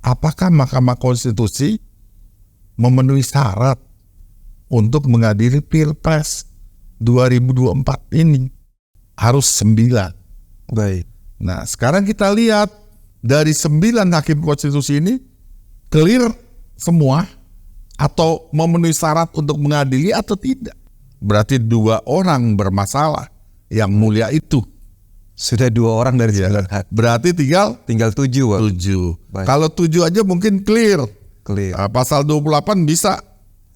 apakah Mahkamah Konstitusi memenuhi syarat untuk mengadili Pilpres 2024 ini? Harus 9. Baik. Nah, sekarang kita lihat dari 9 hakim konstitusi ini clear semua atau memenuhi syarat untuk mengadili atau tidak. Berarti 2 orang bermasalah yang mulia itu. Sudah 2 orang dari 9 hakim. Berarti tinggal 7, Pak. 7. Baik. Kalau 7 aja mungkin clear. Pasal 28 bisa.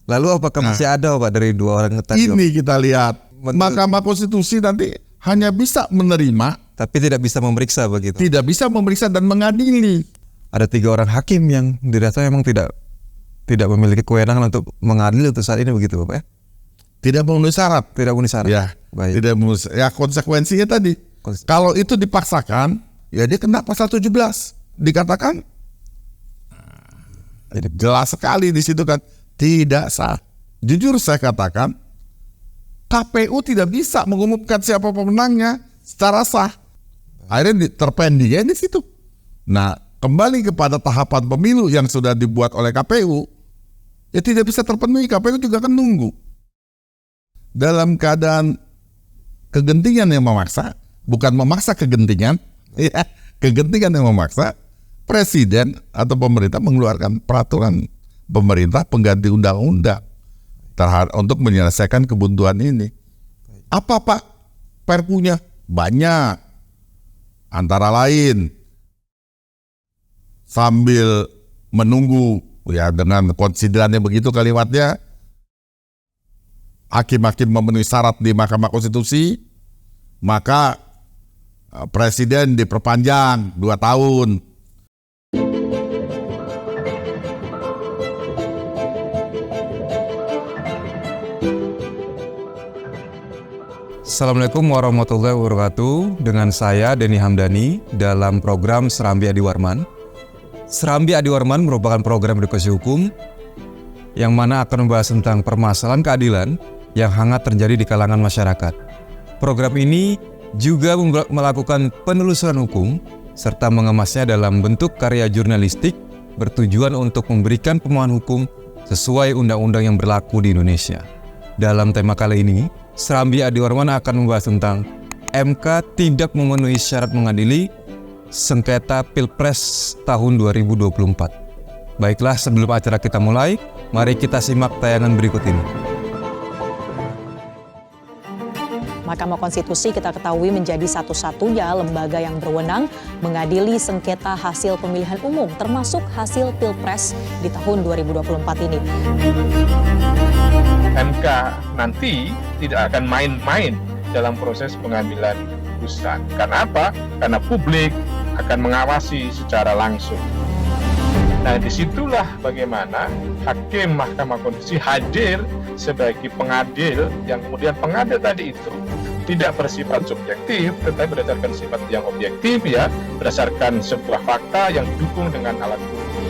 Lalu apakah masih ada, Pak, dari 2 orang tadi? Ini kita lihat. Mahkamah Konstitusi nanti hanya bisa menerima, tapi tidak bisa memeriksa begitu. Tidak bisa memeriksa dan mengadili. Ada 3 orang hakim yang dirasa memang tidak memiliki kewenangan untuk mengadili untuk saat ini begitu, Bapak ya? Tidak memenuhi syarat. Tidak memenuhi syarat. Ya, baik. Tidak memenuhi. Ya, konsekuensinya tadi. Kalau itu dipaksakan, ya dia kena pasal 17. Dikatakan jelas sekali di situ kan tidak sah. Jujur saya katakan, KPU tidak bisa mengumumkan siapa pemenangnya secara sah. Akhirnya terpendingnya di situ. Nah, kembali kepada tahapan pemilu yang sudah dibuat oleh KPU, ya tidak bisa terpenuhi. KPU juga akan nunggu. Dalam keadaan kegentingan yang memaksa, bukan memaksa kegentingan, ya, kegentingan yang memaksa, Presiden atau pemerintah mengeluarkan peraturan pemerintah pengganti undang-undang untuk menyelesaikan kebuntuan ini. Apa Pak perpunya? Banyak. Antara lain, sambil menunggu, ya dengan konsiderannya begitu kalimatnya, hakim-hakim memenuhi syarat di Mahkamah Konstitusi, maka Presiden diperpanjang 2 tahun. Assalamualaikum warahmatullahi wabarakatuh. Dengan saya Denny Hamdani dalam program Serambi Adi Warman. Serambi Adi Warman merupakan program edukasi hukum yang mana akan membahas tentang permasalahan keadilan yang hangat terjadi di kalangan masyarakat. Program ini juga melakukan penelusuran hukum serta mengemasnya dalam bentuk karya jurnalistik bertujuan untuk memberikan pemahaman hukum sesuai undang-undang yang berlaku di Indonesia. Dalam tema kali ini, Serambi Adi Warman akan membahas tentang MK tidak memenuhi syarat mengadili sengketa Pilpres tahun 2024. Baiklah, sebelum acara kita mulai, mari kita simak tayangan berikut ini. Mahkamah Konstitusi kita ketahui menjadi satu-satunya lembaga yang berwenang mengadili sengketa hasil pemilihan umum, termasuk hasil Pilpres di tahun 2024 ini. MK nanti tidak akan main-main dalam proses pengambilan keputusan. Karena apa? Karena publik akan mengawasi secara langsung. Nah, disitulah bagaimana hakim Mahkamah Konstitusi hadir sebagai pengadil, yang kemudian pengadil tadi itu tidak bersifat subjektif, tetapi berdasarkan sifat yang objektif, ya, berdasarkan sebuah fakta yang didukung dengan alat bukti.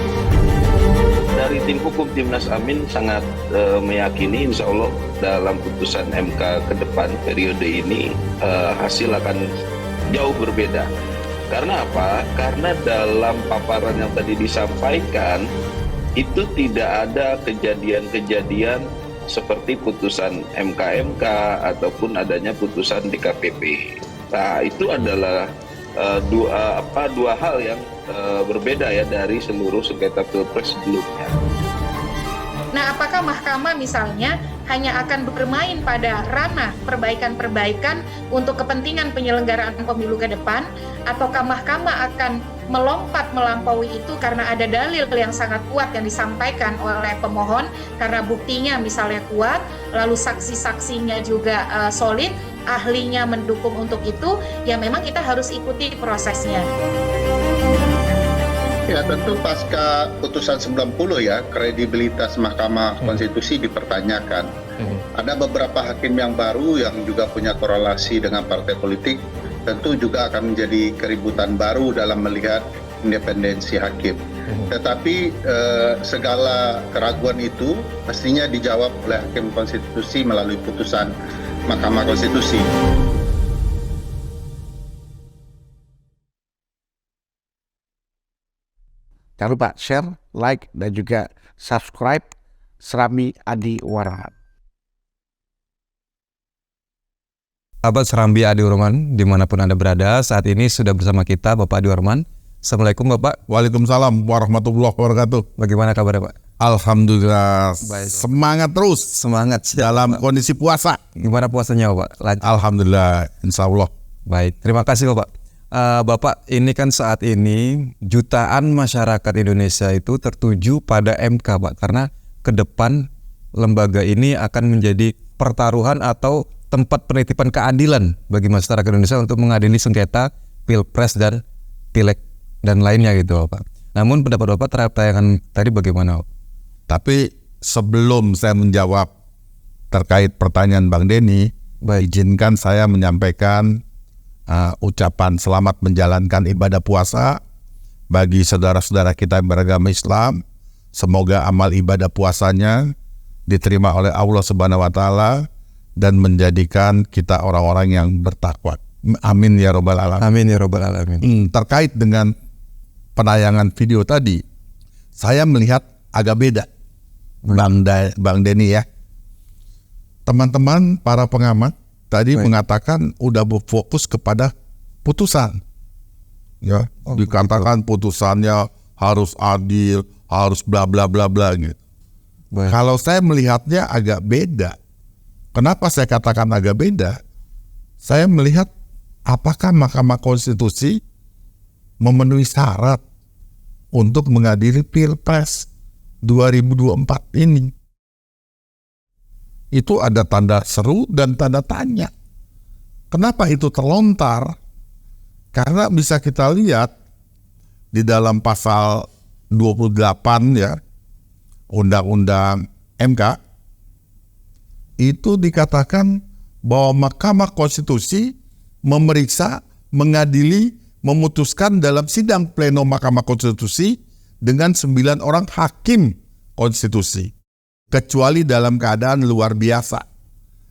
Dari tim hukum Timnas Amin sangat meyakini insya Allah dalam putusan MK ke depan periode ini hasil akan jauh berbeda. Karena apa? Karena dalam paparan yang tadi disampaikan itu tidak ada kejadian-kejadian seperti putusan MK-MK ataupun adanya putusan DKPP. Nah, itu adalah dua hal yang berbeda ya dari seluruh sengketa Pilpres sebelumnya. Nah, apakah mahkamah misalnya hanya akan bermain pada ranah perbaikan-perbaikan untuk kepentingan penyelenggaraan pemilu ke depan, ataukah mahkamah akan melompat melampaui itu karena ada dalil yang sangat kuat yang disampaikan oleh pemohon, karena buktinya misalnya kuat, lalu saksi-saksinya juga solid, ahlinya mendukung untuk itu, ya memang kita harus ikuti prosesnya. Ya, tentu pasca putusan 90 ya, kredibilitas Mahkamah Konstitusi dipertanyakan. Ada beberapa hakim yang baru yang juga punya korelasi dengan partai politik, tentu juga akan menjadi keributan baru dalam melihat independensi hakim. Tetapi segala keraguan itu mestinya dijawab oleh Hakim Konstitusi melalui putusan Mahkamah Konstitusi. Jangan lupa share, like, dan juga subscribe Serambi Adi Warman. Sahabat Serambi Adi Warman, dimanapun Anda berada, saat ini sudah bersama kita Bapak Adi Warman. Assalamualaikum Bapak. Waalaikumsalam warahmatullahi wabarakatuh. Bagaimana kabarnya Pak? Alhamdulillah, Baik. semangat terus Semangat dalam kondisi puasa. Gimana puasanya Bapak? Lanjut. Alhamdulillah, insya Allah. Baik, terima kasih Bapak. Bapak, ini kan saat ini jutaan masyarakat Indonesia itu tertuju pada MK Pak, karena ke depan lembaga ini akan menjadi pertaruhan atau tempat penitipan keadilan bagi masyarakat Indonesia untuk mengadili sengketa Pilpres dan Pileg dan lainnya gitu Bapak. Namun pendapat Bapak terhadap tayangan tadi bagaimana Bapak? Tapi sebelum saya menjawab terkait pertanyaan Bang Denny, izinkan saya menyampaikan ucapan selamat menjalankan ibadah puasa bagi saudara-saudara kita yang beragama Islam. Semoga amal ibadah puasanya diterima oleh Allah Subhanahu wa taala dan menjadikan kita orang-orang yang bertakwa. Amin ya robbal alamin. Amin ya robbal alamin. Terkait dengan penayangan video tadi, saya melihat agak beda, Bang Denny ya. Teman-teman para pengamat tadi mengatakan udah berfokus kepada putusan, ya. Dikatakan putusannya harus adil, harus bla bla bla bla gitu. Kalau saya melihatnya agak beda. Kenapa saya katakan agak beda? Saya melihat apakah Mahkamah Konstitusi memenuhi syarat untuk mengadili Pilpres 2024 ini. Itu ada tanda seru dan tanda tanya. Kenapa itu terlontar? Karena bisa kita lihat di dalam pasal 28 ya, Undang-Undang MK, itu dikatakan bahwa Mahkamah Konstitusi memeriksa, mengadili, memutuskan dalam sidang pleno Mahkamah Konstitusi dengan 9 orang hakim konstitusi, kecuali dalam keadaan luar biasa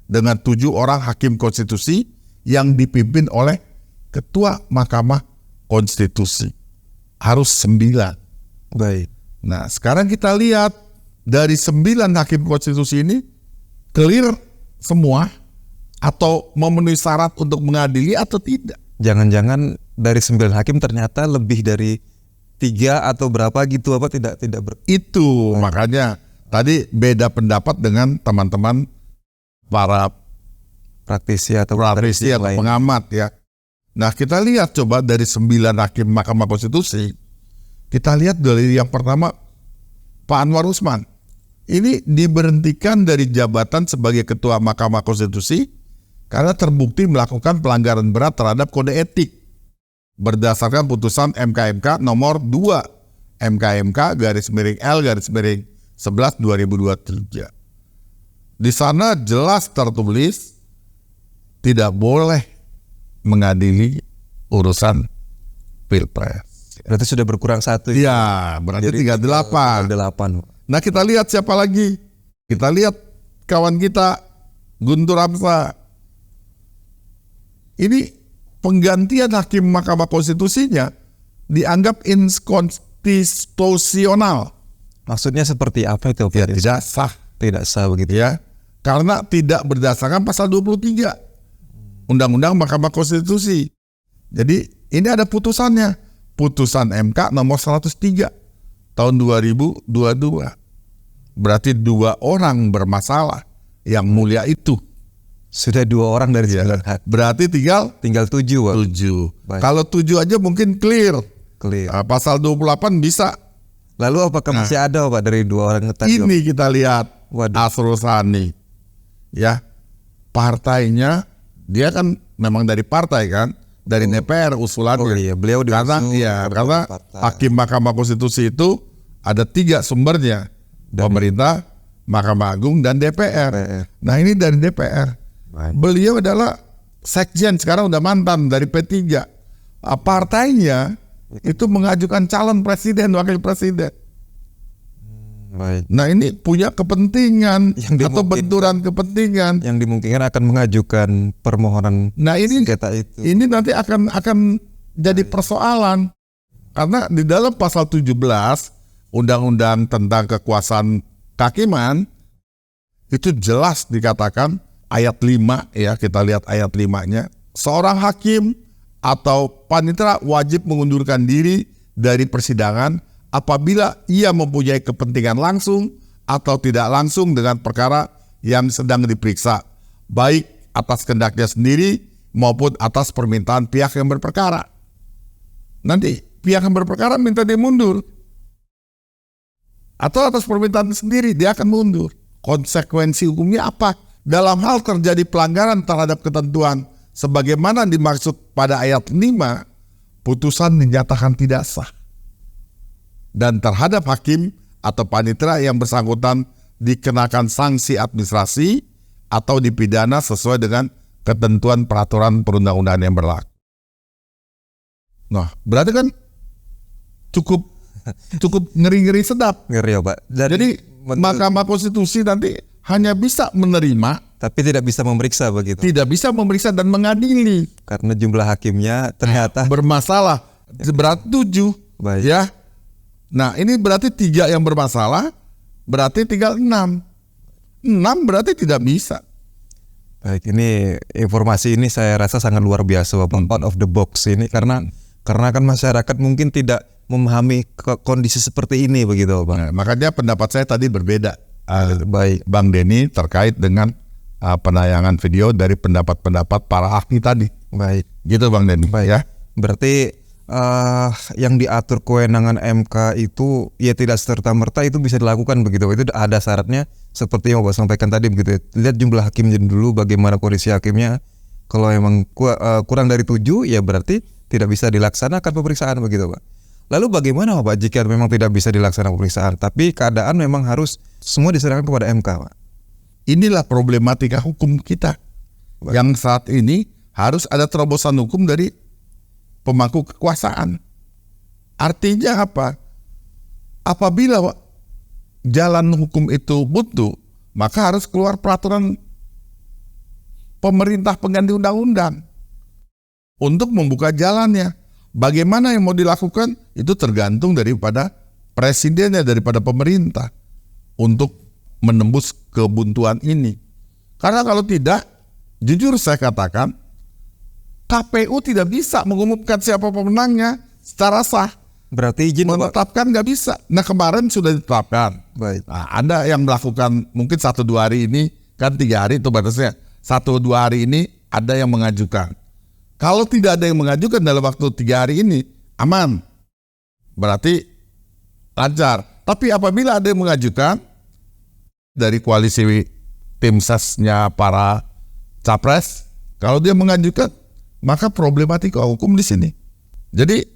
dengan 7 orang hakim konstitusi yang dipimpin oleh Ketua Mahkamah Konstitusi. Harus 9. Baik. Nah, sekarang kita lihat dari 9 hakim konstitusi ini clear semua atau memenuhi syarat untuk mengadili atau tidak. Jangan-jangan dari 9 hakim ternyata lebih dari 3 atau berapa gitu apa tidak Itu makanya tadi beda pendapat dengan teman-teman para praktisi atau pengamat ya. Nah, kita lihat coba dari 9 hakim Mahkamah Konstitusi, kita lihat dari yang pertama Pak Anwar Usman. Ini diberhentikan dari jabatan sebagai Ketua Mahkamah Konstitusi karena terbukti melakukan pelanggaran berat terhadap kode etik berdasarkan putusan MK nomor 2 MK/L/11/2023. Di sana jelas tertulis tidak boleh mengadili urusan Pilpres. Berarti sudah berkurang 1. Iya, berarti 38. Nah, kita lihat siapa lagi? Kita lihat kawan kita Guntur Hamzah. Ini penggantian hakim Mahkamah Konstitusinya dianggap inkonstitusional. Maksudnya seperti apa itu? Ya, tidak sah. Tidak sah begitu ya. Karena tidak berdasarkan pasal 23 Undang-Undang Mahkamah Konstitusi. Jadi ini ada putusannya. Putusan MK nomor 103 tahun 2022. Berarti 2 orang bermasalah yang mulia itu. Sudah 2 orang dari 9 hakim. Berarti tinggal 7. 7. Kalau 7 aja mungkin clear. Pasal 28 bisa. Lalu apakah masih ada Pak dari 2 orang tadi? Ini kita lihat Asrul Sani. Ya. Partainya dia kan memang dari partai kan, dari DPR usulannya. Oh iya, beliau karena hakim Mahkamah Konstitusi itu ada 3 sumbernya. Pemerintah, Mahkamah Agung dan DPR. Nah, ini dari DPR. Beliau adalah sekjen, sekarang udah mantan dari P3. Partainya itu mengajukan calon presiden, wakil presiden. Nah, ini punya kepentingan atau benturan kepentingan yang dimungkinkan akan mengajukan permohonan. Nah, ini nanti akan jadi persoalan. Karena di dalam pasal 17 Undang-Undang tentang kekuasaan kehakiman itu jelas dikatakan ayat 5 ya, kita lihat ayat 5-nya. Seorang hakim atau panitera wajib mengundurkan diri dari persidangan apabila ia mempunyai kepentingan langsung atau tidak langsung dengan perkara yang sedang diperiksa, baik atas kehendaknya sendiri maupun atas permintaan pihak yang berperkara. Nanti pihak yang berperkara minta dia mundur, atau atas permintaan sendiri dia akan mundur. Konsekuensi hukumnya apa? Dalam hal terjadi pelanggaran terhadap ketentuan sebagaimana dimaksud pada ayat 5, putusan dinyatakan tidak sah. Dan terhadap hakim atau panitera yang bersangkutan dikenakan sanksi administrasi atau dipidana sesuai dengan ketentuan peraturan perundang-undangan yang berlaku. Nah, berarti kan cukup ngeri-ngeri sedap. Ngeri ya Pak. Jadi Mahkamah Konstitusi nanti hanya bisa menerima, tapi tidak bisa memeriksa begitu. tidak bisa memeriksa dan mengadili. Karena jumlah hakimnya ternyata Bermasalah. Berarti 7. Baik. Ya. Nah, ini berarti 3 yang bermasalah, berarti tinggal 6. 6 berarti tidak bisa. baik, ini informasi ini saya rasa sangat luar biasa Bapak, out of the box ini karena kan masyarakat mungkin tidak memahami kondisi seperti ini begitu Bang. Nah, makanya pendapat saya tadi berbeda. Baik. Bang Denny terkait dengan penayangan video dari pendapat-pendapat para ahli tadi. Baik. Gitu Bang Denny. Baik. Ya. Berarti yang diatur kewenangan MK itu ya tidak serta-merta itu bisa dilakukan begitu. Itu ada syaratnya seperti yang Bapak sampaikan tadi begitu. Lihat jumlah hakimnya dulu, bagaimana kondisi hakimnya. Kalau memang kurang dari 7 ya berarti tidak bisa dilaksanakan pemeriksaan begitu Pak. Lalu bagaimana Pak jika memang tidak bisa dilaksanakan pemeriksaan tapi keadaan memang harus semua diserahkan kepada MK Pak? Inilah problematika hukum kita. Yang saat ini harus ada terobosan hukum dari pemangku kekuasaan. Artinya apa? Apabila jalan hukum itu buntu, maka harus keluar peraturan pemerintah pengganti undang-undang untuk membuka jalannya. Bagaimana yang mau dilakukan itu tergantung daripada presidennya, daripada pemerintah untuk menembus kebuntuan ini. Karena kalau tidak, jujur saya katakan, KPU tidak bisa mengumumkan siapa pemenangnya secara sah. Berarti izin Bapak. Menetapkan nggak bisa. Nah kemarin sudah ditetapkan. Baik. Nah, ada yang melakukan mungkin 1-2 hari ini, kan 3 hari itu batasnya. 1-2 hari ini ada yang mengajukan. Kalau tidak ada yang mengajukan dalam waktu 3 hari ini, aman. Berarti lancar. Tapi apabila ada yang mengajukan dari koalisi tim sesnya para capres, kalau dia mengajukan, maka problematika hukum di sini. Jadi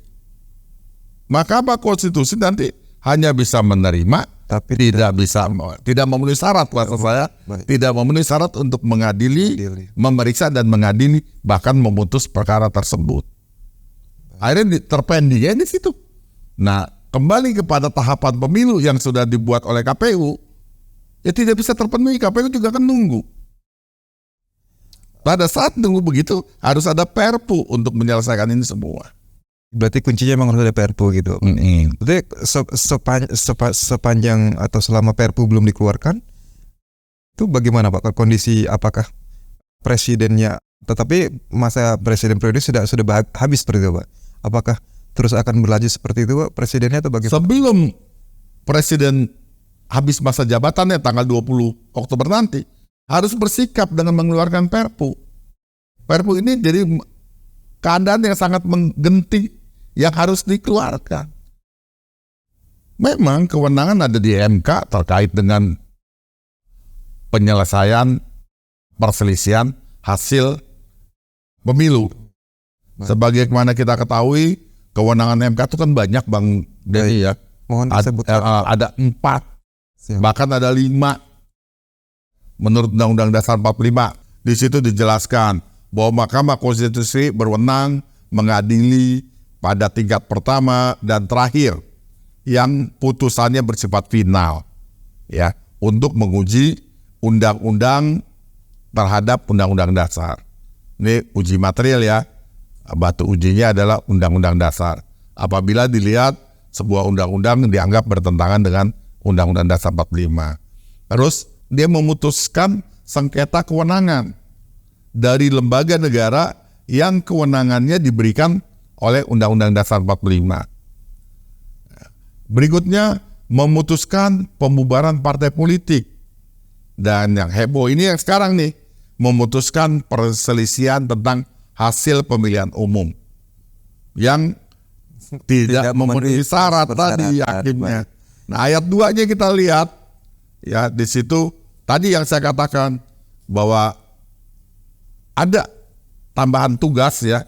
Mahkamah Konstitusi nanti hanya bisa menerima, tapi tidak memenuhi syarat, maksud saya, tidak memenuhi syarat untuk mengadili, memeriksa dan mengadili, bahkan memutus perkara tersebut. Akhirnya terpending di situ. Nah, kembali kepada tahapan pemilu yang sudah dibuat oleh KPU, ya tidak bisa terpenuhi. KPU juga akan nunggu. Pada saat nunggu begitu, harus ada Perpu untuk menyelesaikan ini semua. Berarti kuncinya memang harus ada Perpu gitu. Berarti sepanjang atau selama Perpu belum dikeluarkan, itu bagaimana Pak kondisi? Apakah presidennya, tetapi masa presiden periode sudah habis seperti itu Pak? Apakah terus akan berlanjut seperti itu Pak presidennya atau bagaimana? Sebelum presiden habis masa jabatannya tanggal 20 Oktober nanti, harus bersikap dengan mengeluarkan Perpu. Perpu ini jadi keadaan yang sangat menggenting yang harus dikeluarkan. Memang kewenangan ada di MK terkait dengan penyelesaian perselisihan hasil pemilu. Sebagaimana kita ketahui, kewenangan MK itu kan banyak Bang Denny ya. Mohon disebutkan. Ada 4, bahkan ada 5 menurut Undang-Undang Dasar 45. Di situ dijelaskan bahwa Mahkamah Konstitusi berwenang mengadili pada tingkat pertama dan terakhir yang putusannya bersifat final, ya, untuk menguji undang-undang terhadap undang-undang dasar. Ini uji material ya, batu ujinya adalah undang-undang dasar. apabila dilihat sebuah undang-undang dianggap bertentangan dengan Undang-Undang Dasar 45. Terus dia memutuskan sengketa kewenangan dari lembaga negara yang kewenangannya diberikan oleh Undang-Undang Dasar 45. Berikutnya memutuskan pembubaran partai politik. Dan yang heboh ini yang sekarang nih, memutuskan perselisihan tentang hasil pemilihan umum yang tidak memenuhi syarat tadi hakimnya. Nah, ayat 2-nya kita lihat ya, di situ tadi yang saya katakan bahwa ada tambahan tugas ya.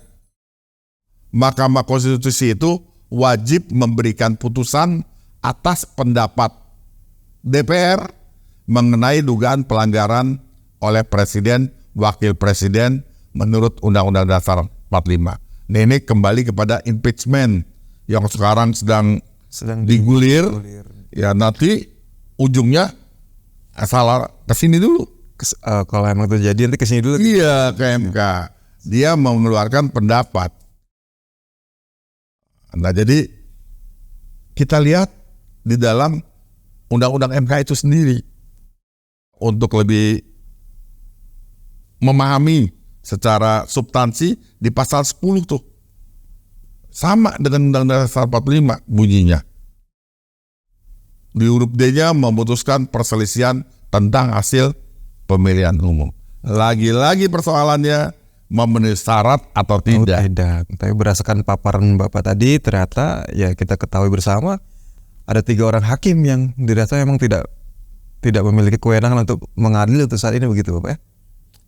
Mahkamah Konstitusi itu wajib memberikan putusan atas pendapat DPR mengenai dugaan pelanggaran oleh presiden, wakil presiden menurut Undang-Undang Dasar 45. Nah, ini kembali kepada impeachment yang sekarang sedang digulir. Ya, nanti ujungnya salah kesini dulu. Kalau emang terjadi nanti kesini dulu. Iya, ke MK. Dia mau mengeluarkan pendapat. Nah, jadi kita lihat di dalam Undang-Undang MK itu sendiri untuk lebih memahami secara substansi di pasal 10 tuh. Sama dengan Undang-Undang Dasar 45 bunyinya. Di huruf D-nya memutuskan perselisihan tentang hasil pemilihan umum. Lagi-lagi persoalannya memenuhi syarat atau tidak. Tapi berdasarkan paparan Bapak tadi, ternyata ya kita ketahui bersama ada 3 orang hakim yang dirasa memang tidak memiliki kewenangan untuk mengadili untuk saat ini, begitu Bapak ya?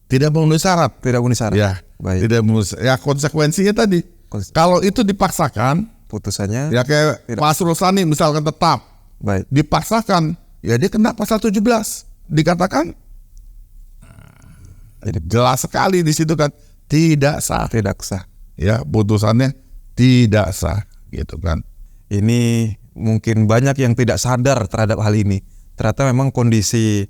Tidak memenuhi syarat. Tidak memenuhi syarat. Ya, baik. Tidak memenuhi. Ya, konsekuensinya tadi. Kalau itu dipaksakan, putusannya ya kayak Pak Asrul Sani misalkan tetap. Baik. Dipaksakan, ya dia kena pasal 17. Dikatakan jadi jelas sekali di situ kan tidak sah. Tidak sah. Ya, putusannya tidak sah gitu kan. Ini mungkin banyak yang tidak sadar terhadap hal ini. Ternyata memang kondisi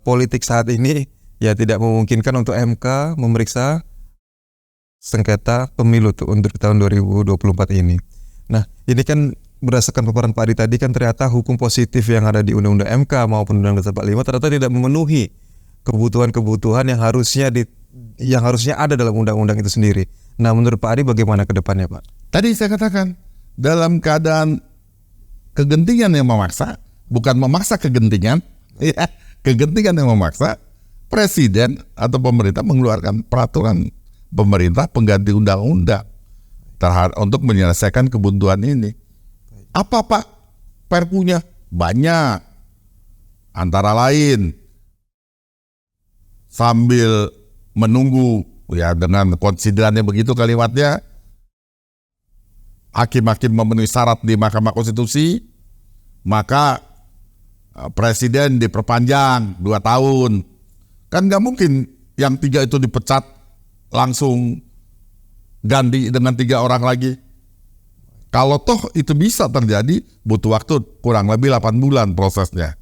politik saat ini ya tidak memungkinkan untuk MK memeriksa sengketa pemilu tuh untuk tahun 2024 ini. Nah, ini kan berdasarkan paparan Pak Adi tadi kan ternyata hukum positif yang ada di Undang-Undang MK maupun Undang-Undang Dasar 45 ternyata tidak memenuhi kebutuhan-kebutuhan yang harusnya ada dalam undang-undang itu sendiri. Nah, menurut Pak Adi bagaimana ke depannya, Pak? Tadi saya katakan dalam keadaan kegentingan yang memaksa, bukan memaksa kegentingan, ya, kegentingan yang memaksa, presiden atau pemerintah mengeluarkan peraturan pemerintah pengganti undang-undang untuk menyelesaikan kebutuhan ini. Apa Pak? Perpunya banyak. Antara lain sambil menunggu ya dengan konsiderannya begitu kalimatnya, hakim-hakim memenuhi syarat di Mahkamah Konstitusi, maka presiden diperpanjang 2 tahun. Kan nggak mungkin yang 3 itu dipecat langsung ganti dengan 3 orang lagi. Kalau toh itu bisa terjadi, butuh waktu kurang lebih 8 bulan prosesnya.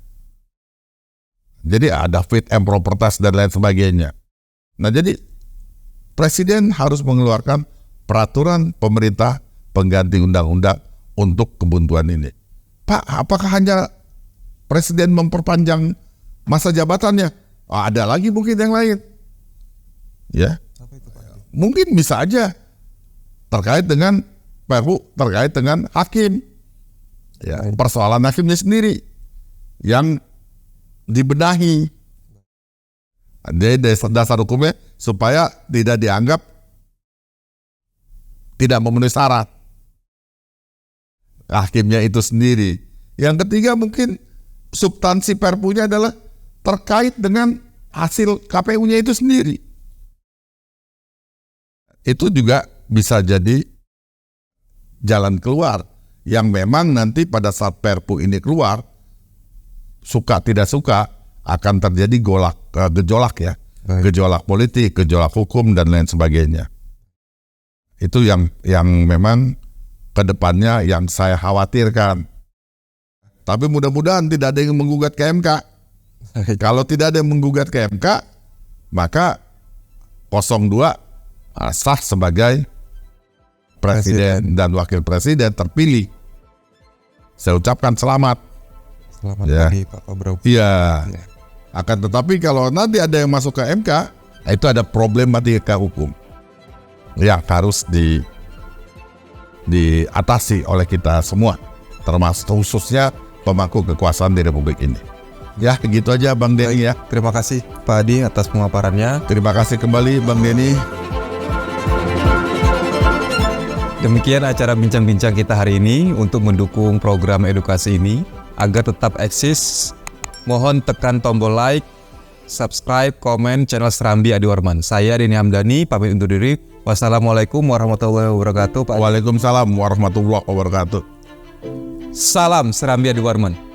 Jadi ada fit and proper test dan lain sebagainya. Nah, jadi presiden harus mengeluarkan peraturan pemerintah pengganti undang-undang untuk kebutuhan ini. Pak, apakah hanya presiden memperpanjang masa jabatannya? Ada lagi mungkin yang lain. Ya, mungkin bisa aja terkait dengan Perpu, terkait dengan hakim. Ya, persoalan hakimnya sendiri yang dibenahi. Jadi dasar hukumnya supaya tidak dianggap tidak memenuhi syarat. Hakimnya itu sendiri. Yang ketiga mungkin substansi perpunya adalah terkait dengan hasil KPU-nya itu sendiri. Itu juga bisa jadi jalan keluar yang memang nanti pada saat perpu ini keluar, suka tidak suka akan terjadi gejolak ya. Baik. Gejolak politik, gejolak hukum dan lain sebagainya. Itu yang memang kedepannya yang saya khawatirkan. Tapi mudah-mudahan tidak ada yang menggugat ke MK. Kalau tidak ada yang menggugat ke MK, maka 02 sah sebagai presiden dan wakil presiden terpilih. Saya ucapkan selamat. Selamat Ya. pagi Pak Bro. Iya. Akan tetapi kalau nanti ada yang masuk ke MK, itu ada problematika hukum yang harus diatasi oleh kita semua, termasuk khususnya pemangku kekuasaan di Republik ini. Ya, begitu aja Bang Denny ya. Terima kasih Pak Adi atas pemaparannya. Terima kasih kembali Bang Denny. Demikian acara bincang-bincang kita hari ini. Untuk mendukung program edukasi ini agar tetap eksis, mohon tekan tombol like, subscribe, komen channel Serambi Adi Warman. Saya Denny Hamdani, pamit undur diri. Wassalamualaikum warahmatullahi wabarakatuh. Pak. Waalaikumsalam warahmatullahi wabarakatuh. Salam Serambi Adi Warman.